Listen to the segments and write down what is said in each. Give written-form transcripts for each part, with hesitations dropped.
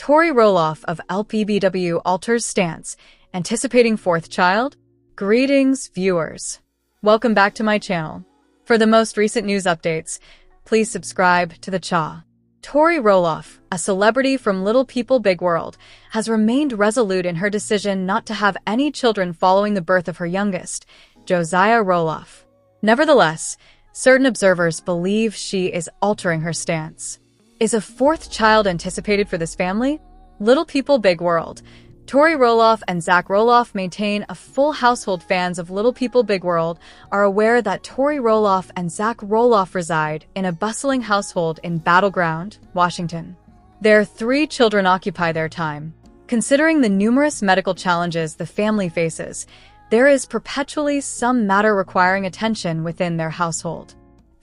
Tori Roloff of LPBW alters stance, anticipating fourth child? Greetings, viewers. Welcome back to my channel. For the most recent news updates, please subscribe to the channel. Tori Roloff, a celebrity from Little People Big World, has remained resolute in her decision not to have any children following the birth of her youngest, Josiah Roloff. Nevertheless, certain observers believe she is altering her stance. Is a fourth child anticipated for this family? Little People Big World. Tori Roloff and Zach Roloff maintain a full household. Fans of Little People Big World are aware that Tori Roloff and Zach Roloff reside in a bustling household in Battleground, Washington. Their 3 children occupy their time. Considering the numerous medical challenges the family faces, there is perpetually some matter requiring attention within their household.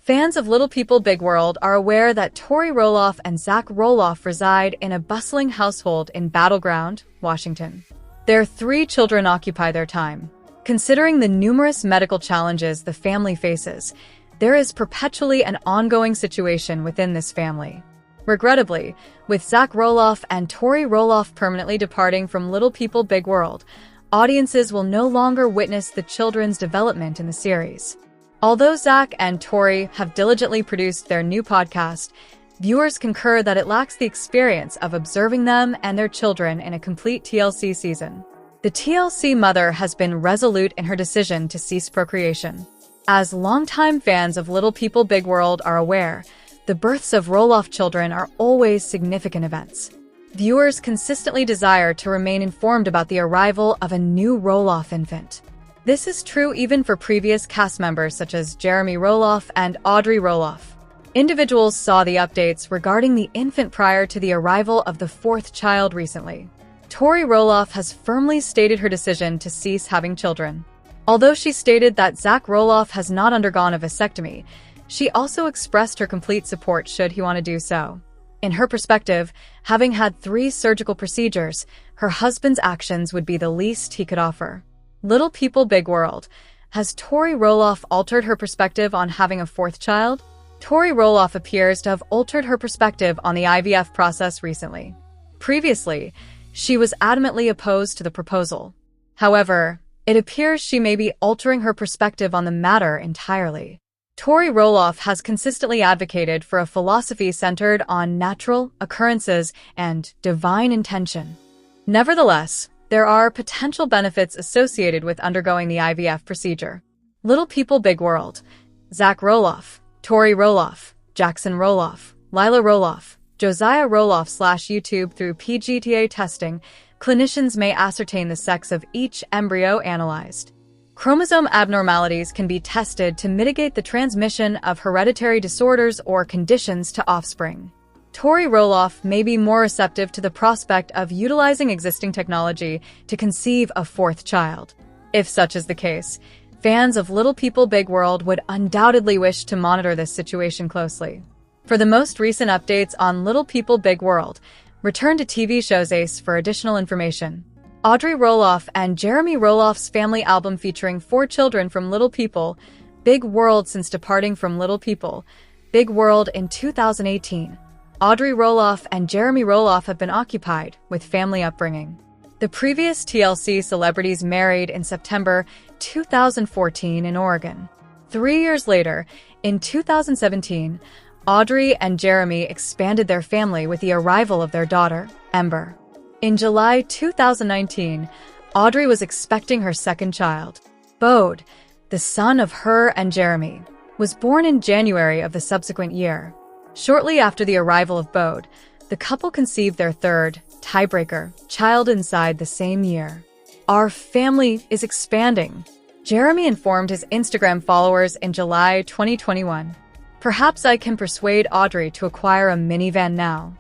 Fans of Little People Big World are aware that Tori Roloff and Zach Roloff reside in a bustling household in Battleground, Washington. Their 3 children occupy their time. Considering the numerous medical challenges the family faces, there is perpetually an ongoing situation within this family. Regrettably, with Zach Roloff and Tori Roloff permanently departing from Little People Big World, audiences will no longer witness the children's development in the series. Although Zach and Tori have diligently produced their new podcast, viewers concur that it lacks the experience of observing them and their children in a complete TLC season. The TLC mother has been resolute in her decision to cease procreation. As longtime fans of Little People Big World are aware, the births of Roloff children are always significant events. Viewers consistently desire to remain informed about the arrival of a new Roloff infant. This is true even for previous cast members such as Jeremy Roloff and Audrey Roloff. Individuals saw the updates regarding the infant prior to the arrival of the 4th child recently. Tori Roloff has firmly stated her decision to cease having children. Although she stated that Zach Roloff has not undergone a vasectomy, she also expressed her complete support should he want to do so. In her perspective, having had 3 surgical procedures, her husband's actions would be the least he could offer. Little People Big World. Has Tori Roloff altered her perspective on having a 4th child? Tori Roloff appears to have altered her perspective on the IVF process recently. Previously, she was adamantly opposed to the proposal. However, it appears she may be altering her perspective on the matter entirely. Tori Roloff has consistently advocated for a philosophy centered on natural occurrences and divine intention. Nevertheless, there are potential benefits associated with undergoing the IVF procedure. Little People Big World. Zach Roloff, Tori Roloff, Jackson Roloff, Lila Roloff, Josiah Roloff /YouTube. Through PGTA testing, clinicians may ascertain the sex of each embryo analyzed. Chromosome abnormalities can be tested to mitigate the transmission of hereditary disorders or conditions to offspring. Tori Roloff may be more receptive to the prospect of utilizing existing technology to conceive a 4th child. If such is the case, fans of Little People Big World would undoubtedly wish to monitor this situation closely. For the most recent updates on Little People Big World, return to TV shows Ace for additional information. Audrey Roloff and Jeremy Roloff's family album featuring 4 children from Little People Big World. Since departing from Little People Big World in 2018. Audrey Roloff and Jeremy Roloff have been occupied with family upbringing. The previous TLC celebrities married in September 2014 in Oregon. 3 years later, in 2017, Audrey and Jeremy expanded their family with the arrival of their daughter, Ember. In July 2019, Audrey was expecting her 2nd child. Bode, the son of her and Jeremy, was born in January of the subsequent year. Shortly after the arrival of Bode, the couple conceived their 3rd, tiebreaker, child inside the same year. Our family is expanding, Jeremy informed his Instagram followers in July 2021. Perhaps I can persuade Audrey to acquire a minivan now.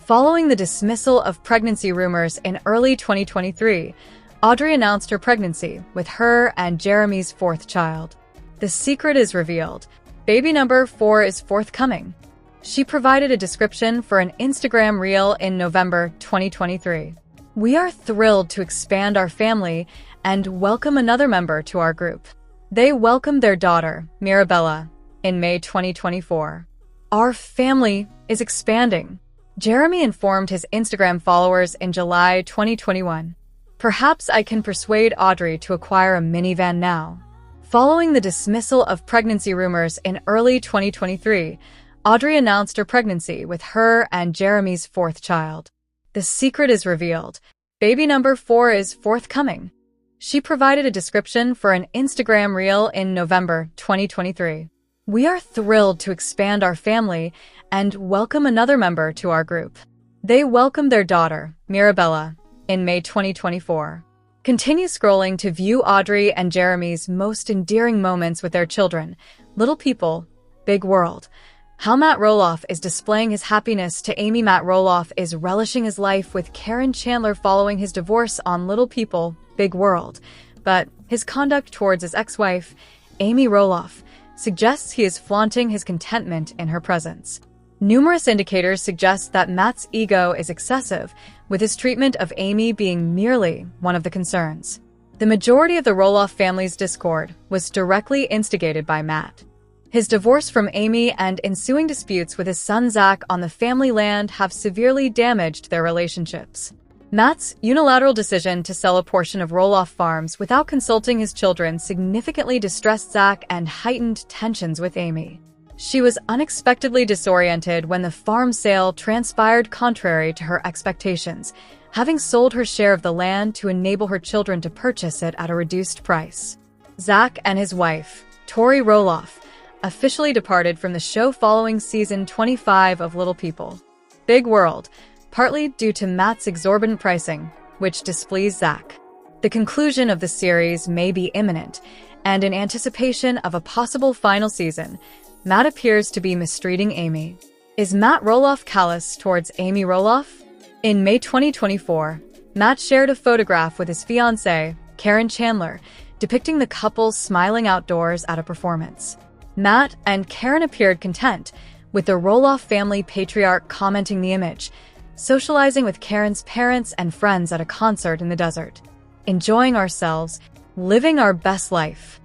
Following the dismissal of pregnancy rumors in early 2023, Audrey announced her pregnancy with her and Jeremy's 4th child. The secret is revealed. Baby number 4 is forthcoming. She provided a description for an Instagram reel in November 2023. We are thrilled to expand our family and welcome another member to our group. They welcomed their daughter, Mirabella, in May 2024. Our family is expanding. Jeremy informed his Instagram followers in July 2021. Perhaps I can persuade Audrey to acquire a minivan now. Following the dismissal of pregnancy rumors in early 2023, Audrey announced her pregnancy with her and Jeremy's fourth child. The secret is revealed. Baby number 4 is forthcoming. She provided a description for an Instagram reel in November 2023. We are thrilled to expand our family and welcome another member to our group. They welcomed their daughter, Mirabella, in May 2024. Continue scrolling to view Audrey and Jeremy's most endearing moments with their children. Little People, Big World. How Matt Roloff is displaying his happiness to Amy. Matt Roloff is relishing his life with Karen Chandler following his divorce on Little People, Big World. But his conduct towards his ex-wife, Amy Roloff, suggests he is flaunting his contentment in her presence. Numerous indicators suggest that Matt's ego is excessive, with his treatment of Amy being merely one of the concerns. The majority of the Roloff family's discord was directly instigated by Matt. His divorce from Amy and ensuing disputes with his son Zach on the family land have severely damaged their relationships. Matt's unilateral decision to sell a portion of Roloff Farms without consulting his children significantly distressed Zach and heightened tensions with Amy. She was unexpectedly disoriented when the farm sale transpired contrary to her expectations, having sold her share of the land to enable her children to purchase it at a reduced price. Zach and his wife, Tori Roloff, officially departed from the show following season 25 of Little People, Big World, partly due to Matt's exorbitant pricing, which displeased Zach. The conclusion of the series may be imminent, and in anticipation of a possible final season, Matt appears to be mistreating Amy. Is Matt Roloff callous towards Amy Roloff? In May 2024, Matt shared a photograph with his fiancée, Karen Chandler, depicting the couple smiling outdoors at a performance. Matt and Karen appeared content, with the Roloff family patriarch commenting the image, socializing with Karen's parents and friends at a concert in the desert. Enjoying ourselves, living our best life.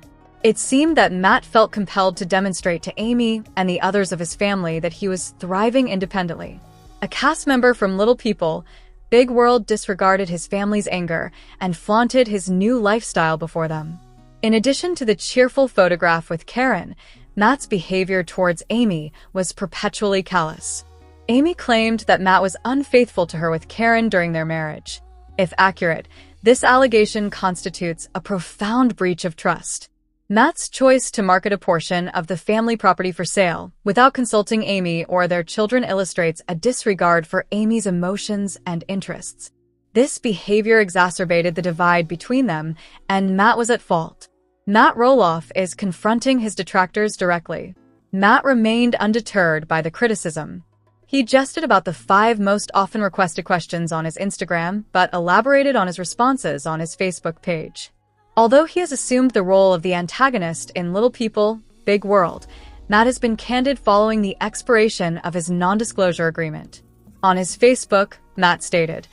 It seemed that Matt felt compelled to demonstrate to Amy and the others of his family that he was thriving independently. A cast member from Little People, Big World disregarded his family's anger and flaunted his new lifestyle before them. In addition to the cheerful photograph with Karen, Matt's behavior towards Amy was perpetually callous. Amy claimed that Matt was unfaithful to her with Karen during their marriage. If accurate, this allegation constitutes a profound breach of trust. Matt's choice to market a portion of the family property for sale without consulting Amy or their children illustrates a disregard for Amy's emotions and interests. This behavior exacerbated the divide between them, and Matt was at fault. Matt Roloff is confronting his detractors directly. Matt remained undeterred by the criticism. He jested about the 5 most often requested questions on his Instagram, but elaborated on his responses on his Facebook page. Although he has assumed the role of the antagonist in Little People, Big World, Matt has been candid following the expiration of his non-disclosure agreement. On his Facebook, Matt stated,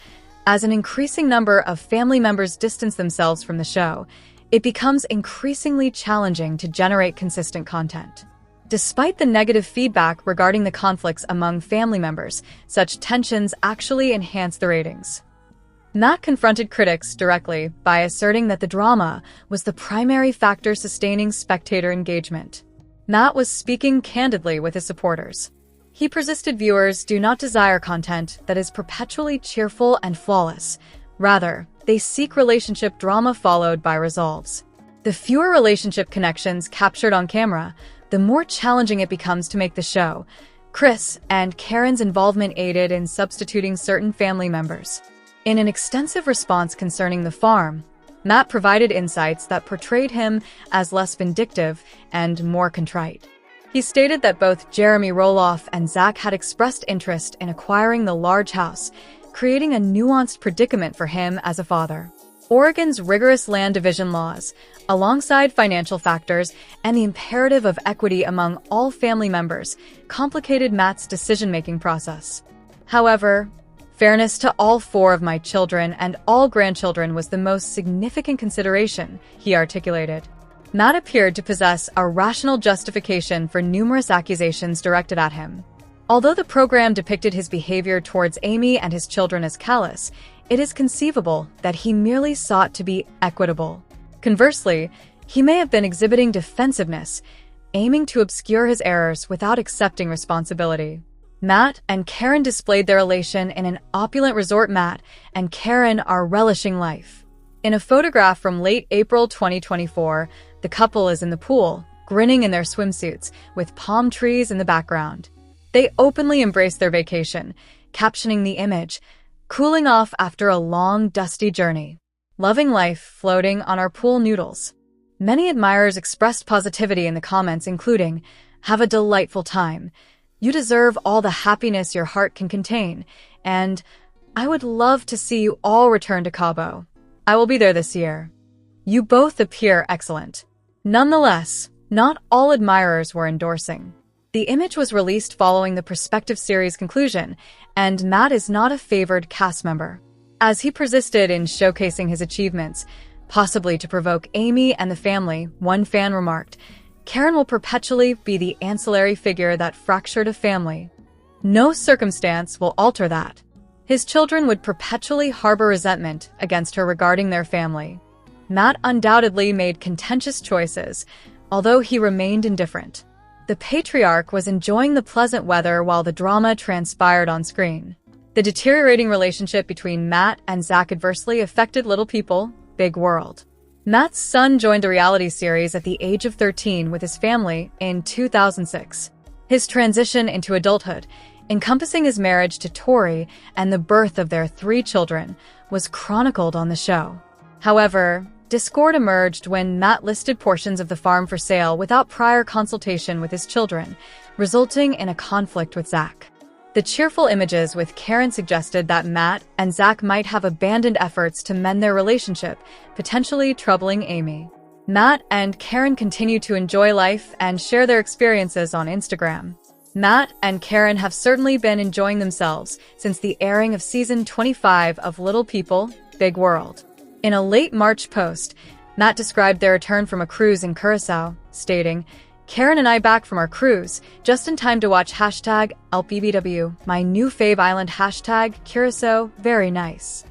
"As an increasing number of family members distance themselves from the show, it becomes increasingly challenging to generate consistent content." Despite the negative feedback regarding the conflicts among family members, such tensions actually enhance the ratings. Matt confronted critics directly by asserting that the drama was the primary factor sustaining spectator engagement. Matt was speaking candidly with his supporters. He persisted viewers do not desire content that is perpetually cheerful and flawless. Rather, they seek relationship drama followed by resolves. The fewer relationship connections captured on camera, the more challenging it becomes to make the show. Chris and Karen's involvement aided in substituting certain family members. In an extensive response concerning the farm, Matt provided insights that portrayed him as less vindictive and more contrite. He stated that both Jeremy Roloff and Zach had expressed interest in acquiring the large house, creating a nuanced predicament for him as a father. Oregon's rigorous land division laws, alongside financial factors and the imperative of equity among all family members, complicated Matt's decision-making process. However, fairness to all 4 of my children and all grandchildren was the most significant consideration, he articulated. Matt appeared to possess a rational justification for numerous accusations directed at him. Although the program depicted his behavior towards Amy and his children as callous, it is conceivable that he merely sought to be equitable. Conversely, he may have been exhibiting defensiveness, aiming to obscure his errors without accepting responsibility. Matt and Karen displayed their elation in an opulent resort. Matt and Karen are relishing life. In a photograph from late April 2024, the couple is in the pool, grinning in their swimsuits, with palm trees in the background. They openly embrace their vacation, captioning the image, "Cooling off after a long, dusty journey. Loving life floating on our pool noodles." Many admirers expressed positivity in the comments, including, "Have a delightful time. You deserve all the happiness your heart can contain," and "I would love to see you all return to Cabo. I will be there this year. You both appear excellent." Nonetheless, not all admirers were endorsing. The image was released following the prospective series conclusion, and Matt is not a favored cast member. As he persisted in showcasing his achievements, possibly to provoke Amy and the family, one fan remarked, "Karen will perpetually be the ancillary figure that fractured a family. No circumstance will alter that." His children would perpetually harbor resentment against her regarding their family. Matt undoubtedly made contentious choices, although he remained indifferent. The patriarch was enjoying the pleasant weather while the drama transpired on screen. The deteriorating relationship between Matt and Zach adversely affected Little People, Big World. Matt's son joined the reality series at the age of 13 with his family in 2006. His transition into adulthood, encompassing his marriage to Tori and the birth of their 3 children, was chronicled on the show. However, discord emerged when Matt listed portions of the farm for sale without prior consultation with his children, resulting in a conflict with Zach. The cheerful images with Karen suggested that Matt and Zach might have abandoned efforts to mend their relationship, potentially troubling Amy. Matt and Karen continue to enjoy life and share their experiences on Instagram. Matt and Karen have certainly been enjoying themselves since the airing of season 25 of Little People, Big World. In a late March post, Matt described their return from a cruise in Curacao, stating, "Karen and I back from our cruise, just in time to watch #LPBW, my new fave island #Curacao, very nice."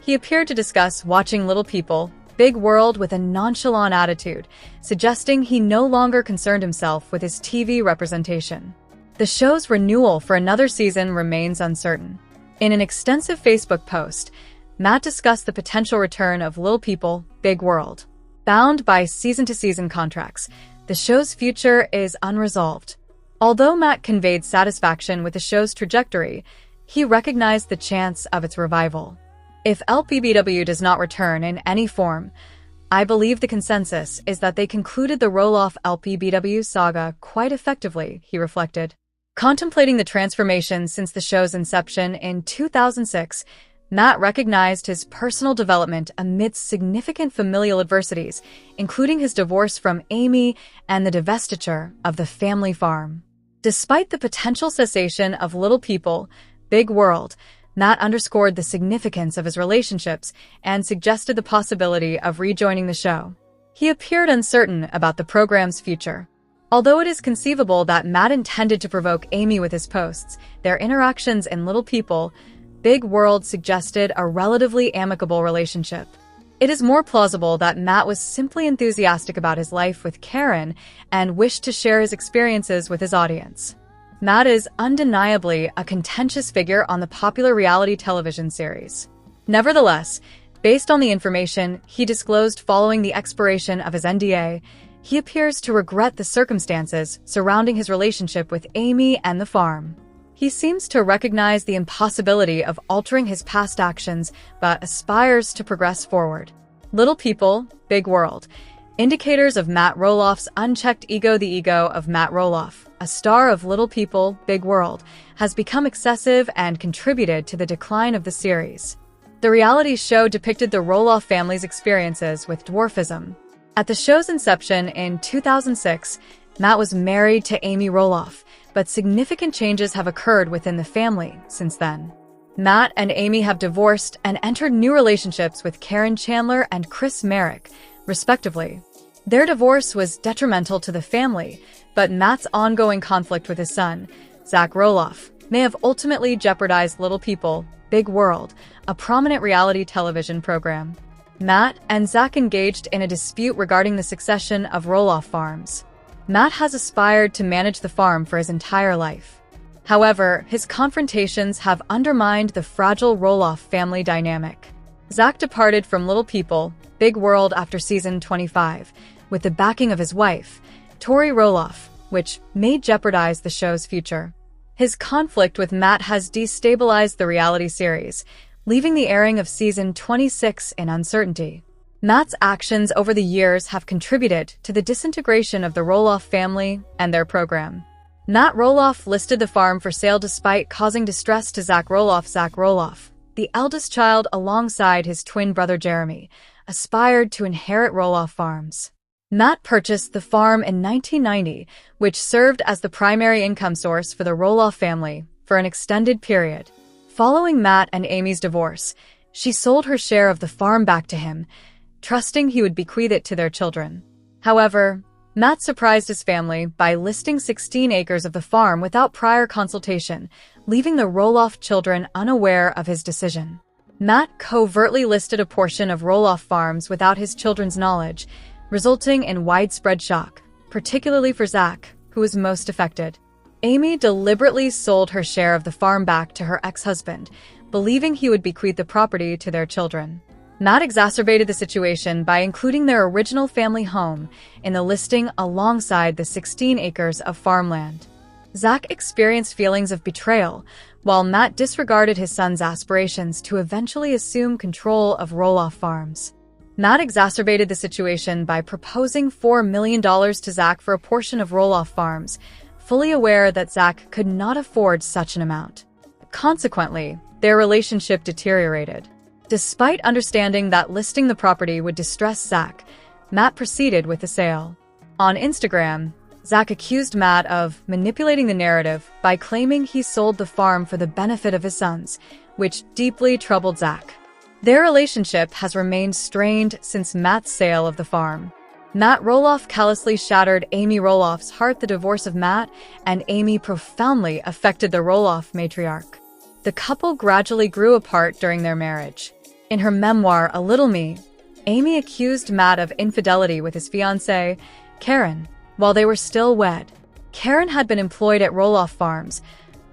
He appeared to discuss watching Little People, Big World with a nonchalant attitude, suggesting he no longer concerned himself with his TV representation. The show's renewal for another season remains uncertain. In an extensive Facebook post, Matt discussed the potential return of Little People, Big World. Bound by season-to-season contracts, the show's future is unresolved. Although Matt conveyed satisfaction with the show's trajectory, he recognized the chance of its revival. If LPBW does not return in any form, I believe the consensus is that they concluded the Roloff LPBW saga quite effectively, he reflected. Contemplating the transformation since the show's inception in 2006, Matt recognized his personal development amidst significant familial adversities, including his divorce from Amy and the divestiture of the family farm. Despite the potential cessation of Little People, Big World, Matt underscored the significance of his relationships and suggested the possibility of rejoining the show. He appeared uncertain about the program's future. Although it is conceivable that Matt intended to provoke Amy with his posts, their interactions in Little People, Big World suggested a relatively amicable relationship. It is more plausible that Matt was simply enthusiastic about his life with Karen and wished to share his experiences with his audience. Matt is undeniably a contentious figure on the popular reality television series. Nevertheless, based on the information he disclosed following the expiration of his NDA, he appears to regret the circumstances surrounding his relationship with Amy and the farm. He seems to recognize the impossibility of altering his past actions, but aspires to progress forward. Little People, Big World. Indicators of Matt Roloff's unchecked ego. The ego of Matt Roloff, a star of Little People, Big World, has become excessive and contributed to the decline of the series. The reality show depicted the Roloff family's experiences with dwarfism. At the show's inception in 2006, Matt was married to Amy Roloff, but significant changes have occurred within the family since then. Matt and Amy have divorced and entered new relationships with Karen Chandler and Chris Marek, respectively. Their divorce was detrimental to the family, but Matt's ongoing conflict with his son, Zach Roloff, may have ultimately jeopardized Little People, Big World, a prominent reality television program. Matt and Zach engaged in a dispute regarding the succession of Roloff farms. Matt has aspired to manage the farm for his entire life. However, his confrontations have undermined the fragile Roloff family dynamic. Zach departed from Little People, Big World after season 25, with the backing of his wife, Tori Roloff, which may jeopardize the show's future. His conflict with Matt has destabilized the reality series, leaving the airing of season 26 in uncertainty. Matt's actions over the years have contributed to the disintegration of the Roloff family and their program. Matt Roloff listed the farm for sale despite causing distress to Zach Roloff. Zach Roloff, the eldest child alongside his twin brother Jeremy, aspired to inherit Roloff Farms. Matt purchased the farm in 1990, which served as the primary income source for the Roloff family for an extended period. Following Matt and Amy's divorce, she sold her share of the farm back to him, trusting he would bequeath it to their children. However, Matt surprised his family by listing 16 acres of the farm without prior consultation, leaving the Roloff children unaware of his decision. Matt covertly listed a portion of Roloff Farms without his children's knowledge, resulting in widespread shock, particularly for Zach, who was most affected. Amy deliberately sold her share of the farm back to her ex-husband, believing he would bequeath the property to their children. Matt exacerbated the situation by including their original family home in the listing alongside the 16 acres of farmland. Zach experienced feelings of betrayal, while Matt disregarded his son's aspirations to eventually assume control of Roloff Farms. Matt exacerbated the situation by proposing $4 million to Zach for a portion of Roloff Farms, fully aware that Zach could not afford such an amount. Consequently, their relationship deteriorated. Despite understanding that listing the property would distress Zach, Matt proceeded with the sale. On Instagram, Zach accused Matt of manipulating the narrative by claiming he sold the farm for the benefit of his sons, which deeply troubled Zach. Their relationship has remained strained since Matt's sale of the farm. Matt Roloff callously shattered Amy Roloff's heart. The divorce of Matt and Amy profoundly affected the Roloff matriarch. The couple gradually grew apart during their marriage. In her memoir, A Little Me, Amy accused Matt of infidelity with his fiancée, Karen, while they were still wed. Karen had been employed at Roloff Farms,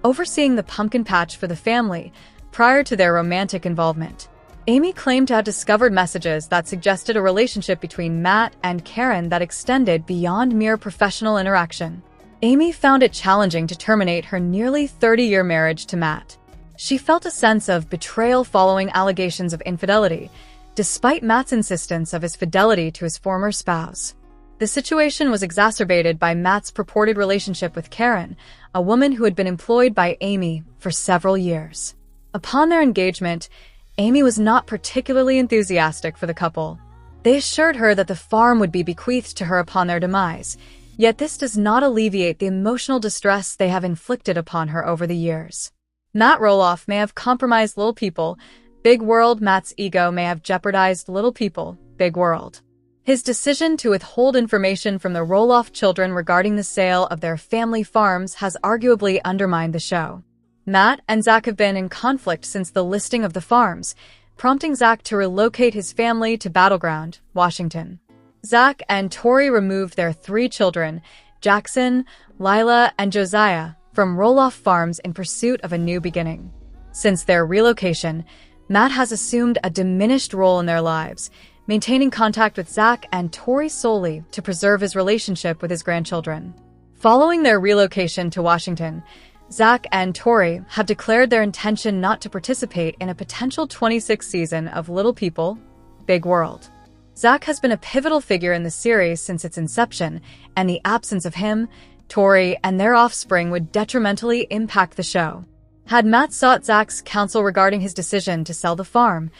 overseeing the pumpkin patch for the family prior to their romantic involvement. Amy claimed to have discovered messages that suggested a relationship between Matt and Karen that extended beyond mere professional interaction. Amy found it challenging to terminate her nearly 30-year marriage to Matt. She felt a sense of betrayal following allegations of infidelity, despite Matt's insistence of his fidelity to his former spouse. The situation was exacerbated by Matt's purported relationship with Karen, a woman who had been employed by Amy for several years. Upon their engagement, Amy was not particularly enthusiastic for the couple. They assured her that the farm would be bequeathed to her upon their demise, yet this does not alleviate the emotional distress they have inflicted upon her over the years. Matt Roloff may have compromised Little People, Big World. Matt's ego may have jeopardized Little People, Big World. His decision to withhold information from the Roloff children regarding the sale of their family farms has arguably undermined the show. Matt and Zach have been in conflict since the listing of the farms, prompting Zach to relocate his family to Battleground, Washington. Zach and Tori removed their 3 children, Jackson, Lila, and Josiah, from Roloff Farms in pursuit of a new beginning. Since their relocation, Matt has assumed a diminished role in their lives, maintaining contact with Zach and Tori solely to preserve his relationship with his grandchildren. Following their relocation to Washington, Zach and Tori have declared their intention not to participate in a potential 26th season of Little People, Big World. Zach has been a pivotal figure in the series since its inception, and the absence of him, Tori, and their offspring would detrimentally impact the show. Had Matt sought Zach's counsel regarding his decision to sell the farm,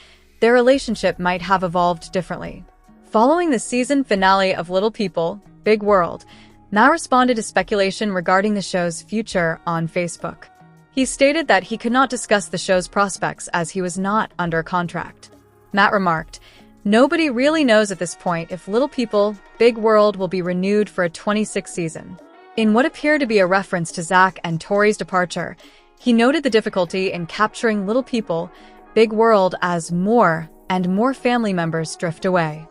their relationship might have evolved differently. Following the season finale of Little People, Big World, Matt responded to speculation regarding the show's future on Facebook. He stated that he could not discuss the show's prospects as he was not under contract. Matt remarked, "Nobody really knows at this point if Little People, Big World will be renewed for a 26th season. In what appeared to be a reference to Zach and Tori's departure, he noted the difficulty in capturing Little People, Big World as more and more family members drift away.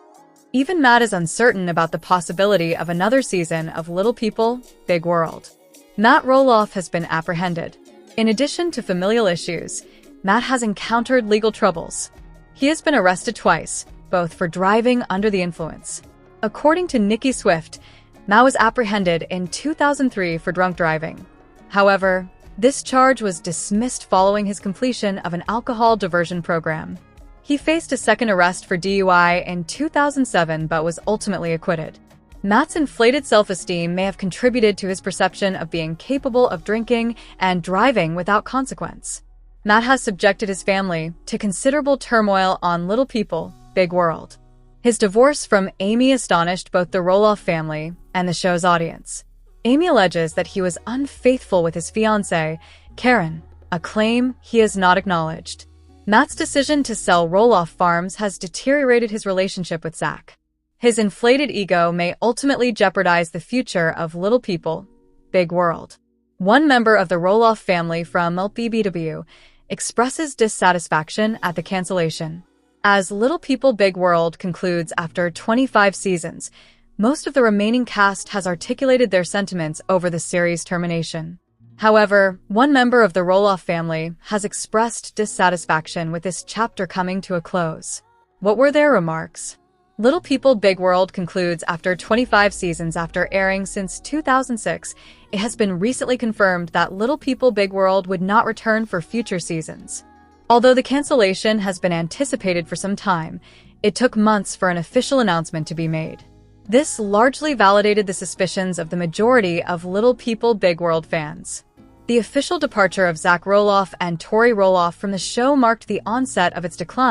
Even Matt is uncertain about the possibility of another season of Little People, Big World. Matt Roloff has been apprehended. In addition to familial issues, Matt has encountered legal troubles. He has been arrested twice, both for driving under the influence. According to Nicki Swift, Matt was apprehended in 2003 for drunk driving. However, this charge was dismissed following his completion of an alcohol diversion program. He faced a second arrest for DUI in 2007 but was ultimately acquitted. Matt's inflated self-esteem may have contributed to his perception of being capable of drinking and driving without consequence. Matt has subjected his family to considerable turmoil on Little People, Big World. His divorce from Amy astonished both the Roloff family and the show's audience. Amy alleges that he was unfaithful with his fiancée, Karen, a claim he has not acknowledged. Matt's decision to sell Roloff Farms has deteriorated his relationship with Zach. His inflated ego may ultimately jeopardize the future of Little People, Big World. One member of the Roloff family from LPBW expresses dissatisfaction at the cancellation. As Little People Big World concludes after 25 seasons, most of the remaining cast has articulated their sentiments over the series' termination. However, one member of the Roloff family has expressed dissatisfaction with this chapter coming to a close. What were their remarks? Little People Big World concludes after 25 seasons after airing since 2006. It has been recently confirmed that Little People Big World would not return for future seasons. Although the cancellation has been anticipated for some time, it took months for an official announcement to be made. This largely validated the suspicions of the majority of Little People Big World fans. The official departure of Zach Roloff and Tori Roloff from the show marked the onset of its decline.